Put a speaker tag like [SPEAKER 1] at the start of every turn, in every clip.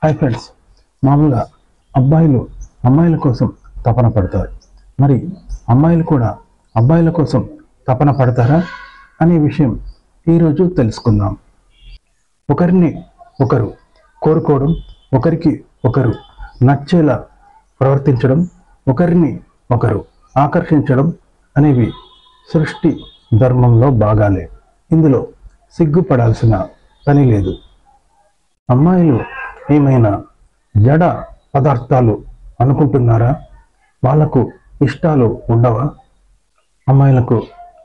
[SPEAKER 1] Hi friends, మామూలుగా అబ్బాయిలు అమ్మాయిల కోసం తపన పడతారు. మరి అమ్మాయిలు కూడా అబ్బాయిల కోసం తపన పడతారా అనే విషయం ఈరోజు తెలుసుకుందాం. ఒకరిని ఒకరు కోరుకోవడం, ఒకరికి ఒకరు నచ్చేలా ప్రవర్తించడం, ఒకరిని ఒకరు ఆకర్షించడం అనేవి సృష్టి ధర్మంలో భాగాలే. ఇందులో సిగ్గుపడాల్సిన పని లేదు. అమ్మాయిలు ఏమైనా జడ పదార్థాలు అనుకుంటున్నారా? వాళ్లకు ఇష్టాలు ఉండవా? అమ్మాయిలకు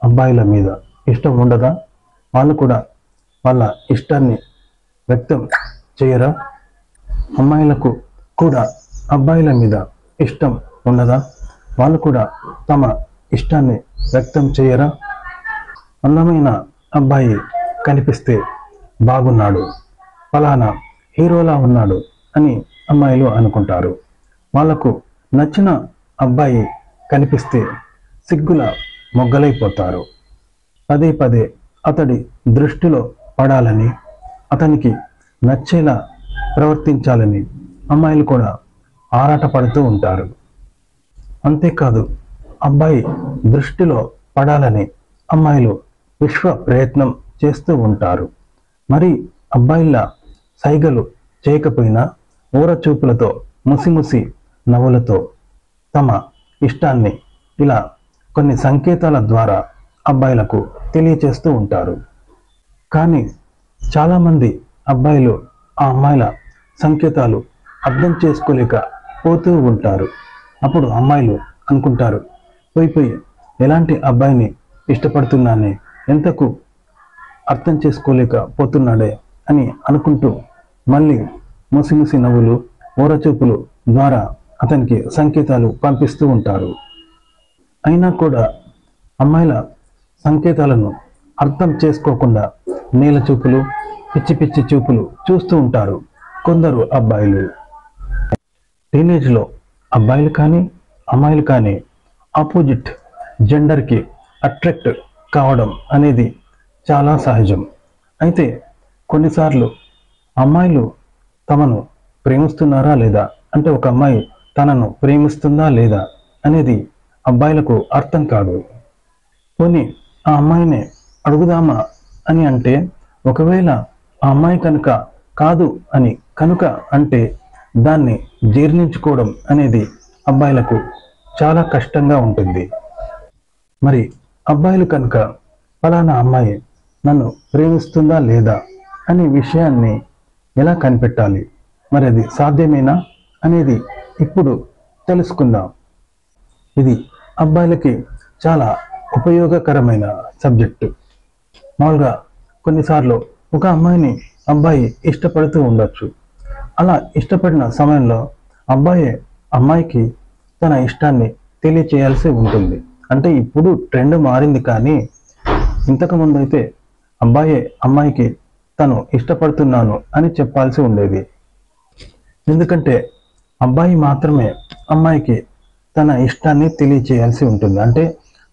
[SPEAKER 1] అబ్బాయిల మీద ఇష్టం ఉండదా? వాళ్ళు కూడా వాళ్ళ ఇష్టాన్ని వ్యక్తం చేయరా? అమ్మాయిలకు కూడా అబ్బాయిల మీద ఇష్టం ఉండదా? వాళ్ళు కూడా తమ ఇష్టాన్ని వ్యక్తం చేయరా? అందమైన అబ్బాయి కనిపిస్తే బాగున్నాడు, ఫలానా హీరోలా ఉన్నాడు అని అమ్మాయిలు అనుకుంటారు. వాళ్లకు నచ్చిన అబ్బాయి కనిపిస్తే సిగ్గుల మొగ్గలైపోతారు. పదే పదే అతడి దృష్టిలో పడాలని, అతనికి నచ్చేలా ప్రవర్తించాలని అమ్మాయిలు కూడా ఆరాటపడుతూ ఉంటారు. అంతేకాదు, అబ్బాయి దృష్టిలో పడాలని అమ్మాయిలు విశ్వ ప్రయత్నం చేస్తూ ఉంటారు. మరి అబ్బాయిల సైగలు చేయకపోయినా ఊరచూపులతో, ముసిముసి నవ్వులతో తమ ఇష్టాన్ని ఇలా కొన్ని సంకేతాల ద్వారా అబ్బాయిలకు తెలియచేస్తూ ఉంటారు. కానీ చాలామంది అబ్బాయిలు ఆ అమ్మాయిల సంకేతాలు అర్థం చేసుకోలేక పోతూ ఉంటారు. అప్పుడు అమ్మాయిలు అనుకుంటారు, పోయి ఎలాంటి అబ్బాయిని ఇష్టపడుతున్నానే, ఎంతకు అర్థం చేసుకోలేక పోతున్నాడే అని అనుకుంటూ మళ్ళీ ముసిముసి నవ్వులు, ఓరచూపులు ద్వారా అతనికి సంకేతాలు పంపిస్తూ ఉంటారు. అయినా కూడా అమ్మాయిల సంకేతాలను అర్థం చేసుకోకుండా నేల చూపులు, పిచ్చి పిచ్చి చూపులు చూస్తూ ఉంటారు కొందరు అబ్బాయిలు. టీనేజ్లో అబ్బాయిలు కానీ అమ్మాయిలు కానీ ఆపోజిట్ జెండర్కి అట్రాక్ట్ కావడం అనేది చాలా సహజం. అయితే కొన్నిసార్లు అమ్మాయిలు తమను ప్రేమిస్తున్నారా లేదా, అంటే ఒక అమ్మాయి తనను ప్రేమిస్తుందా లేదా అనేది అబ్బాయిలకు అర్థం కాదు. పోనీ ఆ అమ్మాయినే అడుగుదామా అని అంటే, ఒకవేళ ఆ అమ్మాయి కనుక కాదు అని కనుక అంటే దాన్ని జీర్ణించుకోవడం అనేది అబ్బాయిలకు చాలా కష్టంగా ఉంటుంది. మరి అబ్బాయిలు కనుక ఫలానా అమ్మాయి నన్ను ప్రేమిస్తుందా లేదా అనే విషయాన్ని ఎలా కనిపెట్టాలి, మరి అది సాధ్యమేనా అనేది ఇప్పుడు తెలుసుకుందాం. ఇది అబ్బాయిలకి చాలా ఉపయోగకరమైన సబ్జెక్టు. మామూలుగా కొన్నిసార్లు ఒక అమ్మాయిని అబ్బాయి ఇష్టపడుతూ ఉండొచ్చు. అలా ఇష్టపడిన సమయంలో అమ్మాయికి తన ఇష్టాన్ని తెలియచేయాల్సి ఉంటుంది. అంటే ఇప్పుడు ట్రెండ్ మారింది, కానీ ఇంతకుముందు అయితే అమ్మాయికి తను ఇష్టపడుతున్నాను అని చెప్పాల్సి ఉండేది. ఎందుకంటే అబ్బాయి మాత్రమే అమ్మాయికి తన ఇష్టాన్ని తెలియచేయాల్సి ఉంటుంది. అంటే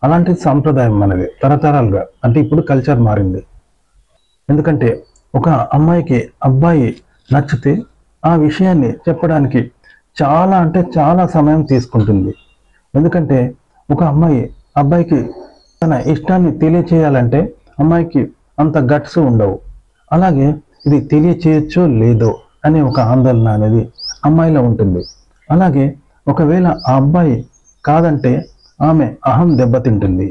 [SPEAKER 1] అలాంటి సాంప్రదాయం మనది తరతరాలుగా. అంటే ఇప్పుడు కల్చర్ మారింది. ఎందుకంటే ఒక అమ్మాయికి అబ్బాయి నచ్చితే ఆ విషయాన్ని చెప్పడానికి చాలా అంటే చాలా సమయం తీసుకుంటుంది. ఎందుకంటే ఒక అబ్బాయికి తన ఇష్టాన్ని తెలియచేయాలంటే అమ్మాయికి అంత గట్స్ ఉండవు. అలాగే ఇది తెలియచేయచ్చో లేదో అనే ఒక ఆందోళన అనేది అమ్మాయిలో ఉంటుంది. అలాగే ఒకవేళ ఆ అబ్బాయి కాదంటే ఆమె అహం దెబ్బతింటుంది.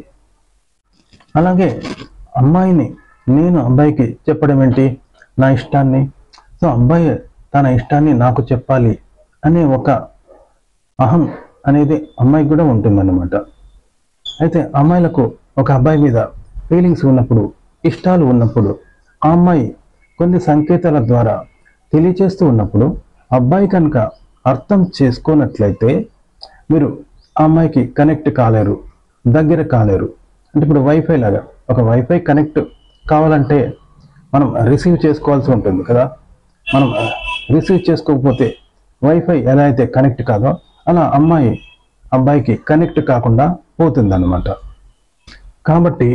[SPEAKER 1] అలాగే నేను అబ్బాయికి చెప్పడం ఏంటి, నా ఇష్టాన్ని, సో అబ్బాయి తన ఇష్టాన్ని నాకు చెప్పాలి అనే ఒక అహం అనేది అమ్మాయికి కూడా ఉంటుందన్నమాట. అయితే అమ్మాయిలకు ఒక అబ్బాయి మీద ఫీలింగ్స్ ఉన్నప్పుడు, ఇష్టాలు ఉన్నప్పుడు ఆ అమ్మాయి కొన్ని సంకేతాల ద్వారా తెలియచేస్తూ ఉన్నప్పుడు అబ్బాయి కనుక అర్థం చేసుకోనట్లయితే మీరు ఆ అమ్మాయికి కనెక్ట్ కాలేరు, దగ్గర కాలేరు. అంటే ఇప్పుడు వైఫై లాగా, ఒక వైఫై కనెక్ట్ కావాలంటే మనం రిసీవ్ చేసుకోవాల్సి ఉంటుంది కదా. మనం రిసీవ్ చేసుకోకపోతే వైఫై ఎలా అయితే కనెక్ట్ కాదో అలా అబ్బాయికి కనెక్ట్ కాకుండా పోతుందన్నమాట. కాబట్టి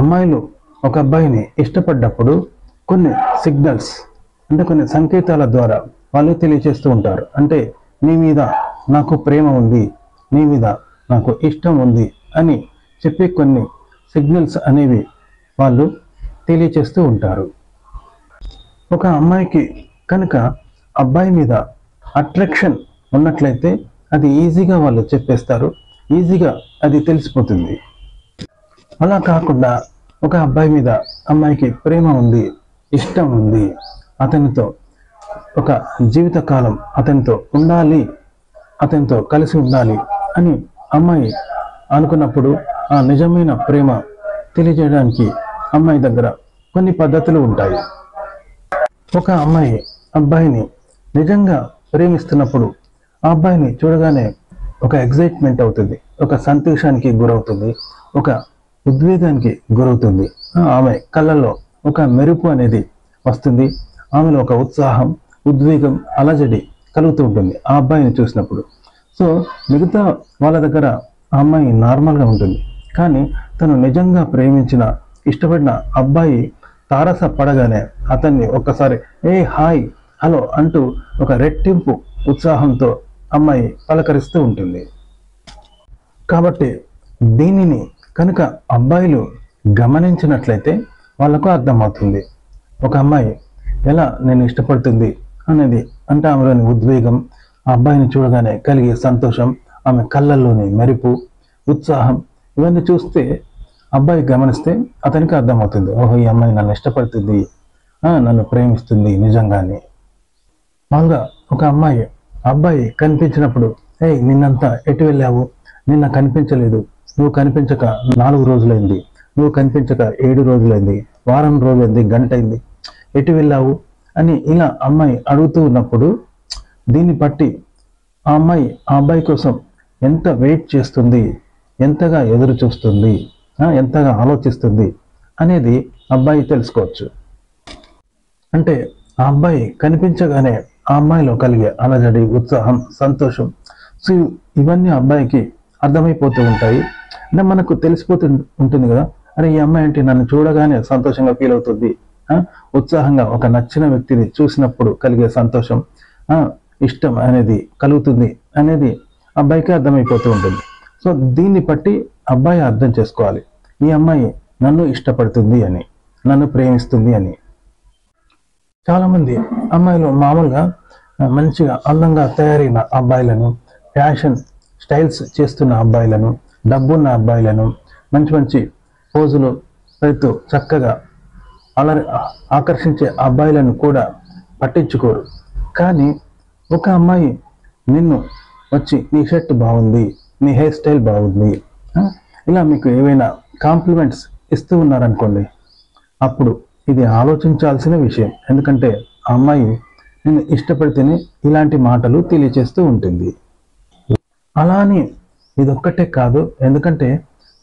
[SPEAKER 1] అమ్మాయిలు ఒక అబ్బాయిని ఇష్టపడ్డప్పుడు కొన్ని సిగ్నల్స్, అంటే కొన్ని సంకేతాల ద్వారా వాళ్ళు తెలియచేస్తూ ఉంటారు. అంటే నీ మీద నాకు ప్రేమ ఉంది, నీ మీద నాకు ఇష్టం ఉంది అని చెప్పే కొన్ని సిగ్నల్స్ అనేవి వాళ్ళు తెలియచేస్తూ ఉంటారు. ఒక అమ్మాయికి కనుక అబ్బాయి మీద అట్రాక్షన్ ఉన్నట్లయితే అది ఈజీగా వాళ్ళు చెప్పేస్తారు, ఈజీగా అది తెలిసిపోతుంది. అలా కాకుండా ఒక అబ్బాయి మీద అమ్మాయికి ప్రేమ ఉంది, ఇష్టం ఉంది, అతనితో ఒక జీవితకాలం అతనితో ఉండాలి, అతనితో కలిసి ఉండాలి అని అమ్మాయి అనుకున్నప్పుడు ఆ నిజమైన ప్రేమ తెలియజేయడానికి అమ్మాయి దగ్గర కొన్ని పద్ధతులు ఉంటాయి. ఒక అమ్మాయి అబ్బాయిని నిజంగా ప్రేమిస్తున్నప్పుడు ఆ అబ్బాయిని చూడగానే ఒక ఎగ్జైట్మెంట్ అవుతుంది, ఒక సంతోషానికి గురవుతుంది, ఒక ఉద్వేగానికి గురవుతుంది. ఆమె కళ్ళల్లో ఒక మెరుపు అనేది వస్తుంది, ఆమెలో ఒక ఉత్సాహం, ఉద్వేగం, అలజడి కలుగుతూ ఉంటుంది ఆ అబ్బాయిని చూసినప్పుడు. సో మిగతా వాళ్ళ దగ్గర ఆ అమ్మాయి నార్మల్గా ఉంటుంది, కానీ తను నిజంగా ప్రేమించిన ఇష్టపడిన అబ్బాయి తారస పడగానే అతన్ని ఒక్కసారి ఏ హాయ్ హలో అంటూ ఒక రెట్టింపు ఉత్సాహంతో అమ్మాయి పలకరిస్తూ ఉంటుంది. కాబట్టి దీనిని కనుక అబ్బాయిలు గమనించినట్లయితే వాళ్ళకు అర్థమవుతుంది ఒక అమ్మాయి ఎలా నేను ఇష్టపడుతుంది అనేది. అంటే ఆమెలోని ఉద్వేగం, ఆ అబ్బాయిని చూడగానే కలిగే సంతోషం, ఆమె కళ్ళల్లోని మెరుపు, ఉత్సాహం, ఇవన్నీ చూస్తే అబ్బాయి గమనిస్తే అతనికి అర్థమవుతుంది, ఓహో ఈ అమ్మాయి నన్ను ఇష్టపడుతుంది, నన్ను ప్రేమిస్తుంది నిజంగానే. మామూలుగా ఒక అబ్బాయి కనిపించినప్పుడు, నిన్నంతా ఎటు వెళ్ళావు, నిన్న కనిపించలేదు, నువ్వు కనిపించక 4 రోజులైంది, నువ్వు కనిపించక 7 రోజులైంది, వారం రోజులైంది, గంట అయింది, ఎటు వెళ్ళావు అని ఇలా అమ్మాయి అడుగుతూ ఉన్నప్పుడు దీన్ని బట్టి ఆ అబ్బాయి కోసం ఎంత వెయిట్ చేస్తుంది, ఎంతగా ఎదురు చూస్తుంది, ఎంతగా ఆలోచిస్తుంది అనేది అబ్బాయి తెలుసుకోవచ్చు. అంటే ఆ అబ్బాయి కనిపించగానే ఆ అమ్మాయిలో కలిగే అలజడి, ఉత్సాహం, సంతోషం, సో ఇవన్నీ అబ్బాయికి అర్థమైపోతూ ఉంటాయి. అంటే మనకు తెలిసిపోతూ ఉంటుంది కదా, అరే ఈ అమ్మాయి అంటే నన్ను చూడగానే సంతోషంగా ఫీల్ అవుతుంది, ఉత్సాహంగా ఒక నచ్చిన వ్యక్తిని చూసినప్పుడు కలిగే సంతోషం, ఇష్టం అనేది కలుగుతుంది అనేది అబ్బాయికి అర్థమైపోతూ ఉంటుంది. సో దీన్ని బట్టి అబ్బాయి అర్థం చేసుకోవాలి, ఈ అమ్మాయి నన్ను ఇష్టపడుతుంది అని, నన్ను ప్రేమిస్తుంది అని. చాలామంది అమ్మాయిలు మామూలుగా మంచిగా అందంగా తయారైన అబ్బాయిలను, ఫ్యాషన్ స్టైల్స్ చేస్తున్న అబ్బాయిలను, డబ్బున్న అబ్బాయిలను, మంచి మంచి పోజులు పెడుతూ చక్కగా ఆకర్షించే అబ్బాయిలను కూడా పట్టించుకోరు. కానీ ఒక అమ్మాయి నిన్ను వచ్చి నీ షర్ట్ బాగుంది, నీ హెయిర్ స్టైల్ బాగుంది, ఇలా మీకు ఏవైనా కాంప్లిమెంట్స్ ఇస్తూ ఉన్నారనుకోండి, అప్పుడు ఇది ఆలోచించాల్సిన విషయం. ఎందుకంటే ఆ అమ్మాయి నేను ఇష్టపడితేనే ఇలాంటి మాటలు తెలియచేస్తూ ఉంటుంది. అలా అని ఇదొక్కటే కాదు, ఎందుకంటే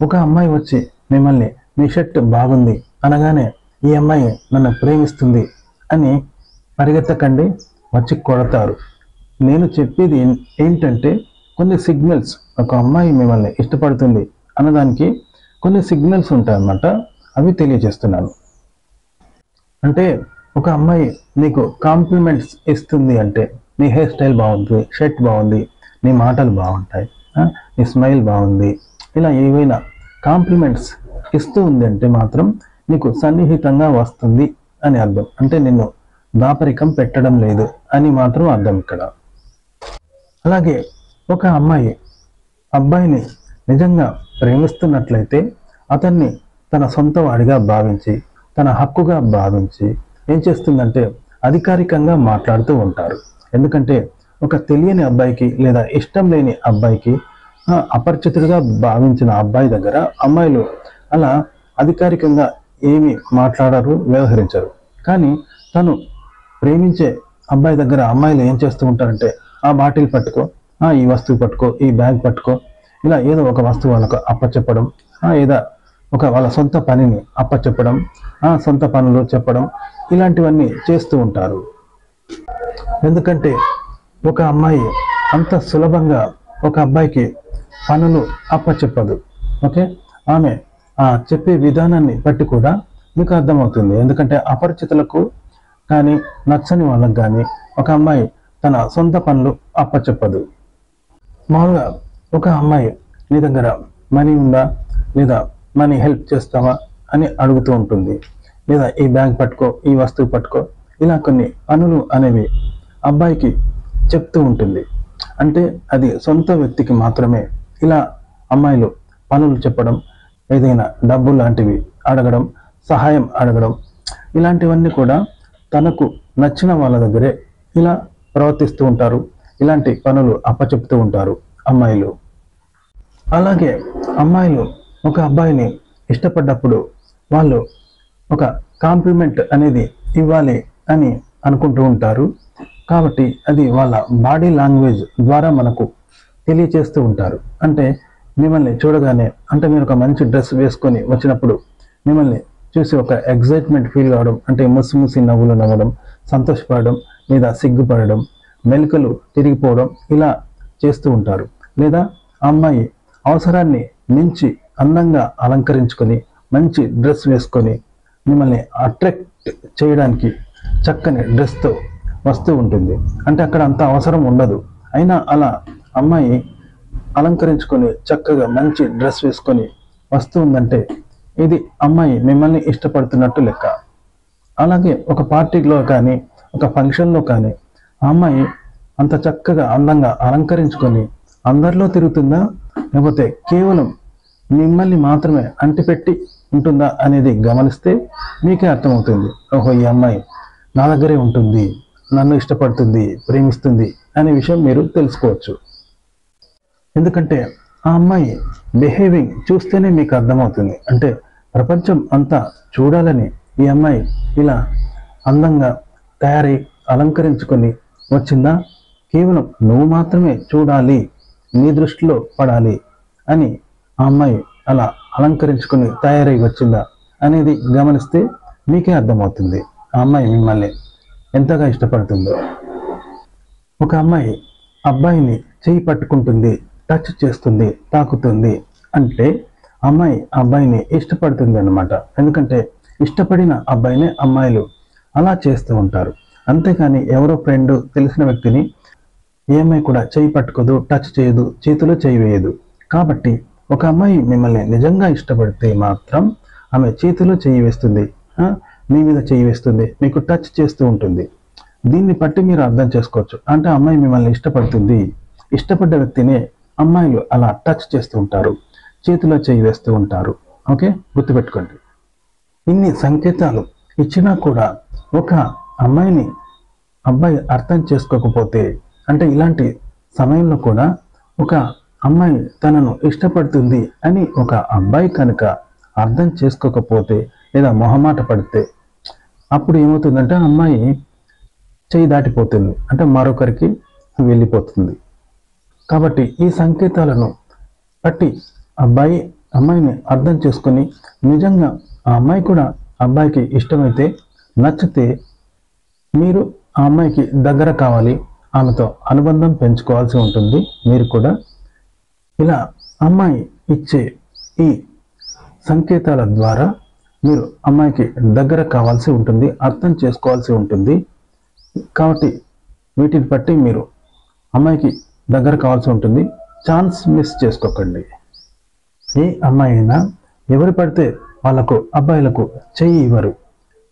[SPEAKER 1] ఒక అమ్మాయి వచ్చి మిమ్మల్ని మీ షర్ట్ బాగుంది అనగానే ఈ అమ్మాయి నన్ను ప్రేమిస్తుంది అని పరిగెత్తకండి, వచ్చి కొడతారు. నేను చెప్పేది ఏంటంటే కొన్ని సిగ్నల్స్, ఒక అమ్మాయి మిమ్మల్ని ఇష్టపడుతుంది అన్నదానికి కొన్ని సిగ్నల్స్ ఉంటాయన్నమాట, అవి తెలియజేస్తున్నాను. అంటే ఒక అమ్మాయి నీకు కాంప్లిమెంట్స్ ఇస్తుంది అంటే నీ హెయిర్ స్టైల్ బాగుంది, షర్ట్ బాగుంది, నీ మాటలు బాగుంటాయి, నీ స్మైల్ బాగుంది, ఇలా ఏవైనా కాంప్లిమెంట్స్ ఇస్తూ ఉంది అంటే మాత్రం నీకు సన్నిహితంగా వస్తుంది అని అర్థం. అంటే నిన్ను దాపరికం పెట్టడం లేదు అని మాత్రం అర్థం ఇక్కడ. అలాగే ఒక అమ్మాయి అబ్బాయిని నిజంగా ప్రేమిస్తున్నట్లయితే అతన్ని తన సొంత వాడిగా భావించి, తన హక్కుగా భావించి ఏం చేస్తుందంటే అధికారికంగా మాట్లాడుతూ ఉంటారు. ఎందుకంటే ఒక తెలియని అబ్బాయికి లేదా ఇష్టం లేని అబ్బాయికి, అపరిచితుడిగా భావించిన అబ్బాయి దగ్గర అమ్మాయిలు అలా అధికారికంగా ఏమి మాట్లాడరు, వ్యవహరించరు. కానీ తను ప్రేమించే అబ్బాయి దగ్గర అమ్మాయిలు ఏం చేస్తూ ఉంటారంటే ఆ బాటిల్ పట్టుకో, ఈ వస్తువు పట్టుకో, ఈ బ్యాగ్ పట్టుకో, ఇలా ఏదో ఒక వస్తువు వాళ్ళకు అప్పచెప్పడం, ఏదో ఒక వాళ్ళ సొంత పనిని అప్పచెప్పడం, సొంత పనులు చెప్పడం, ఇలాంటివన్నీ చేస్తూ ఉంటారు. ఎందుకంటే ఒక అమ్మాయి అంత సులభంగా ఒక అబ్బాయికి పనులు అప్పచెప్పదు. ఓకే, ఆమె చెప్పే విధానాన్ని బట్టి కూడా మీకు అర్థమవుతుంది. ఎందుకంటే అపరిచితులకు కానీ నచ్చని వాళ్ళకు కానీ ఒక అమ్మాయి తన సొంత పనులు అప్పచెప్పదు. మామూలుగా ఒక అమ్మాయి నీ దగ్గర మనీ ఉందా, లేదా మనీ హెల్ప్ చేస్తావా అని అడుగుతూ ఉంటుంది. లేదా ఈ బ్యాగ్ పట్టుకో, ఈ వస్తువు పట్టుకో, ఇలా కొన్ని పనులు అనేవి అబ్బాయికి చెప్తూ ఉంటుంది. అంటే అది సొంత వ్యక్తికి మాత్రమే ఇలా అమ్మాయిలు పనులు చెప్పడం, ఏదైనా డబ్బు లాంటివి అడగడం, సహాయం అడగడం, ఇలాంటివన్నీ కూడా తనకు నచ్చిన వాళ్ళ దగ్గరే ఇలా ప్రవర్తిస్తూ ఉంటారు. ఇలాంటి పనులు అప్పచెప్తూ ఉంటారు అమ్మాయిలు. అలాగే అమ్మాయిలు ఒక అబ్బాయిని ఇష్టపడ్డప్పుడు వాళ్ళు ఒక కాంప్లిమెంట్ అనేది ఇవ్వాలి అని అనుకుంటూ ఉంటారు. కాబట్టి అది వాళ్ళ బాడీ లాంగ్వేజ్ ద్వారా మనకు తెలియచేస్తూ ఉంటారు. అంటే మిమ్మల్ని చూడగానే, అంటే మీరు ఒక మంచి డ్రెస్ వేసుకొని వచ్చినప్పుడు మిమ్మల్ని చూసి ఒక ఎగ్జైట్మెంట్ ఫీల్ కావడం, అంటే ముసి నవ్వులు నవ్వడం, సంతోషపడడం, లేదా సిగ్గుపడడం, మెలికలు తిరిగిపోవడం, ఇలా చేస్తూ ఉంటారు. లేదా అమ్మాయి అవసరాన్ని మించి అందంగా అలంకరించుకొని మంచి డ్రెస్ వేసుకొని మిమ్మల్ని అట్రాక్ట్ చేయడానికి చక్కని డ్రెస్తో వస్తూ ఉంటుంది. అంటే అక్కడ అంత అవసరం ఉండదు, అయినా అలా అమ్మాయి అలంకరించుకొని చక్కగా మంచి డ్రెస్ వేసుకొని వస్తూ ఉందంటే ఇది అమ్మాయి మిమ్మల్ని ఇష్టపడుతున్నట్టు లెక్క. అలాగే ఒక పార్టీలో కానీ ఒక ఫంక్షన్లో కానీ ఆ అమ్మాయి అంత చక్కగా అందంగా అలంకరించుకొని అందరిలో తిరుగుతుందా, లేకపోతే కేవలం మిమ్మల్ని మాత్రమే అంటిపెట్టి ఉంటుందా అనేది గమనిస్తే మీకే అర్థమవుతుంది. ఓహో, ఈ అమ్మాయి నా దగ్గరే ఉంటుంది, నన్ను ఇష్టపడుతుంది, ప్రేమిస్తుంది అనే విషయం మీరు తెలుసుకోవచ్చు. ఎందుకంటే ఆ అమ్మాయి బిహేవింగ్ చూస్తేనే మీకు అర్థమవుతుంది. అంటే ప్రపంచం అంతా చూడాలని ఈ అమ్మాయి ఇలా అందంగా తయారై అలంకరించుకొని వచ్చిందా, కేవలం నువ్వు మాత్రమే చూడాలి, నీ దృష్టిలో పడాలి అని ఆ అమ్మాయి అలా అలంకరించుకొని తయారై వచ్చిందా అనేది గమనిస్తే మీకే అర్థమవుతుంది ఆ అమ్మాయి మిమ్మల్ని ఎంతగా ఇష్టపడుతుందో. ఒక అమ్మాయి అబ్బాయిని చేయి పట్టుకుంటుంది, టచ్ చేస్తుంది, తాకుతుంది అంటే అమ్మాయి అబ్బాయిని ఇష్టపడుతుంది అన్నమాట. ఎందుకంటే ఇష్టపడిన అబ్బాయినే అమ్మాయిలు అలా చేస్తూ ఉంటారు. అంతేకాని ఎవరో ఫ్రెండ్, తెలిసిన వ్యక్తిని ఏ అమ్మాయి కూడా చేయి పట్టుకోదు, టచ్ చేయదు, చేతిలో చేయి వేయదు. కాబట్టి ఒక అమ్మాయి మిమ్మల్ని నిజంగా ఇష్టపడితే మాత్రం ఆమె చేతిలో చేయి వేస్తుంది, మీ మీద చేయి వేస్తుంది, మీకు టచ్ చేస్తూ ఉంటుంది. దీన్ని బట్టి మీరు అర్థం చేసుకోవచ్చు. అంటే అమ్మాయి మిమ్మల్ని ఇష్టపడుతుంది. ఇష్టపడ్డ వ్యక్తినే అమ్మాయిలు అలా టచ్ చేస్తూ ఉంటారు, చేతిలో చేయి వేస్తూ ఉంటారు. ఓకే, గుర్తుపెట్టుకోండి. ఇన్ని సంకేతాలు ఇచ్చినా కూడా ఒక అమ్మాయిని అబ్బాయి అర్థం చేసుకోకపోతే, అంటే ఇలాంటి సమయంలో కూడా ఒక అమ్మాయి తనను ఇష్టపడుతుంది అని ఒక అబ్బాయి కనుక అర్థం చేసుకోకపోతే, లేదా మొహమాట పడితే, అప్పుడు ఏమవుతుందంటే అమ్మాయి చేయి దాటిపోతుంది, అంటే మరొకరికి వెళ్ళిపోతుంది. కాబట్టి ఈ సంకేతాలను బట్టి అబ్బాయి అమ్మాయిని అర్థం చేసుకొని నిజంగా ఆ అమ్మాయి కూడా అబ్బాయికి ఇష్టమైతే, నచ్చితే మీరు ఆ అమ్మాయికి దగ్గర కావాలి, ఆమెతో అనుబంధం పెంచుకోవాల్సి ఉంటుంది. మీరు కూడా ఇలా అమ్మాయి ఇచ్చే ఈ సంకేతాల ద్వారా మీరు అమ్మాయికి దగ్గర కావాల్సి ఉంటుంది, అర్థం చేసుకోవాల్సి ఉంటుంది. కాబట్టి వీటిని బట్టి మీరు అమ్మాయికి దగ్గర కావాల్సి ఉంటుంది. ఛాన్స్ మిస్ చేసుకోకండి. ఏ అమ్మాయి అయినా ఎవరు పడితే వాళ్ళకు అబ్బాయిలకు చెయ్యి ఇవ్వరు.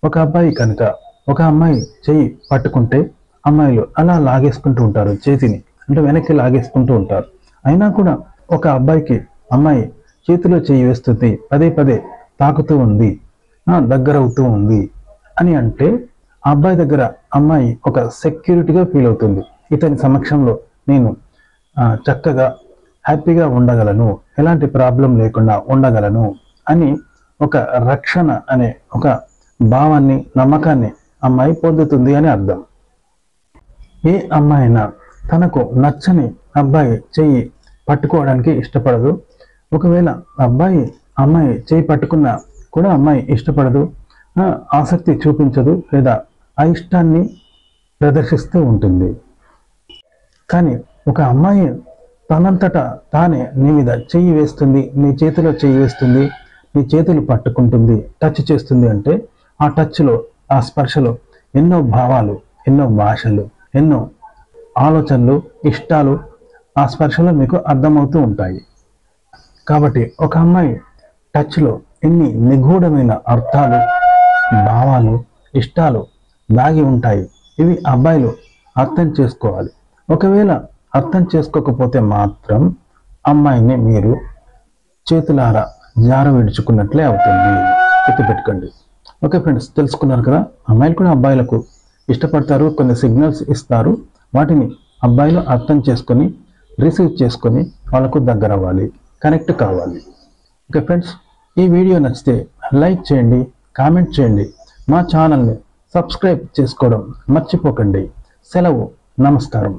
[SPEAKER 1] ఒక అబ్బాయి కనుక ఒక అమ్మాయి చెయ్యి పట్టుకుంటే అమ్మాయిలు అలా లాగేసుకుంటూ ఉంటారు, చేతిని అంటే వెనక్కి లాగేసుకుంటూ ఉంటారు. అయినా కూడా ఒక అబ్బాయికి అమ్మాయి చేతిలో చెయ్యి వేస్తుంది, పదే పదే తాకుతూ ఉంది, దగ్గర అవుతూ ఉంది అని అంటే ఆ అబ్బాయి దగ్గర అమ్మాయి ఒక సెక్యూరిటీగా ఫీల్ అవుతుంది. ఇతని సమక్షంలో నేను చక్కగా హ్యాపీగా ఉండగలను, ఎలాంటి ప్రాబ్లం లేకుండా ఉండగలను అని ఒక రక్షణ అనే ఒక భావాన్ని, నమ్మకాన్ని అమ్మాయి పొందుతుంది అని అర్థం. ఏ అమ్మాయి అయినా తనకు నచ్చని అబ్బాయి చెయ్యి పట్టుకోవడానికి ఇష్టపడదు. ఒకవేళ అమ్మాయి చెయ్యి పట్టుకున్నా కూడా అమ్మాయి ఇష్టపడదు, ఆసక్తి చూపించదు, లేదా ఆ ఇష్టాన్ని ప్రదర్శిస్తూ ఉంటుంది. కానీ ఒక అమ్మాయి తనంతటా తానే నీ మీద చెయ్యి వేస్తుంది, నీ చేతిలో చెయ్యి వేస్తుంది, నీ చేతులు పట్టుకుంటుంది, టచ్ చేస్తుంది అంటే ఆ టచ్లో, ఆ స్పర్శలో ఎన్నో భావాలు, ఎన్నో భాషలు, ఎన్నో ఆలోచనలు, ఇష్టాలు ఆ స్పర్శలో మీకు అర్థమవుతూ ఉంటాయి. కాబట్టి ఒక అమ్మాయి టచ్లో ఎన్ని నిగూఢమైన అర్థాలు, భావాలు, ఇష్టాలు దాగి ఉంటాయి. ఇవి అబ్బాయిలు అర్థం చేసుకోవాలి. ఒకవేళ అర్థం చేసుకోకపోతే మాత్రం అమ్మాయిని మీరు చేతులారా జార విడుచుకున్నట్లే అవుతుంది. గుర్తుపెట్టుకోండి. ఓకే ఫ్రెండ్స్, తెలుసుకున్నారు కదా. అమ్మాయిలు కూడా అబ్బాయిలకు ఇష్టపడతారు, కొన్ని సిగ్నల్స్ ఇస్తారు. వాటిని అబ్బాయిలు అర్థం చేసుకొని రిసీవ్ చేసుకొని వాళ్ళకు దగ్గర అవ్వాలి, కనెక్ట్ కావాలి. ఓకే ఫ్రెండ్స్, ఈ వీడియో నచ్చితే లైక్ చేయండి, కామెంట్ చేయండి, మా ఛానల్ని సబ్స్క్రైబ్ చేసుకోవడం మర్చిపోకండి. సెలవు, నమస్కారం.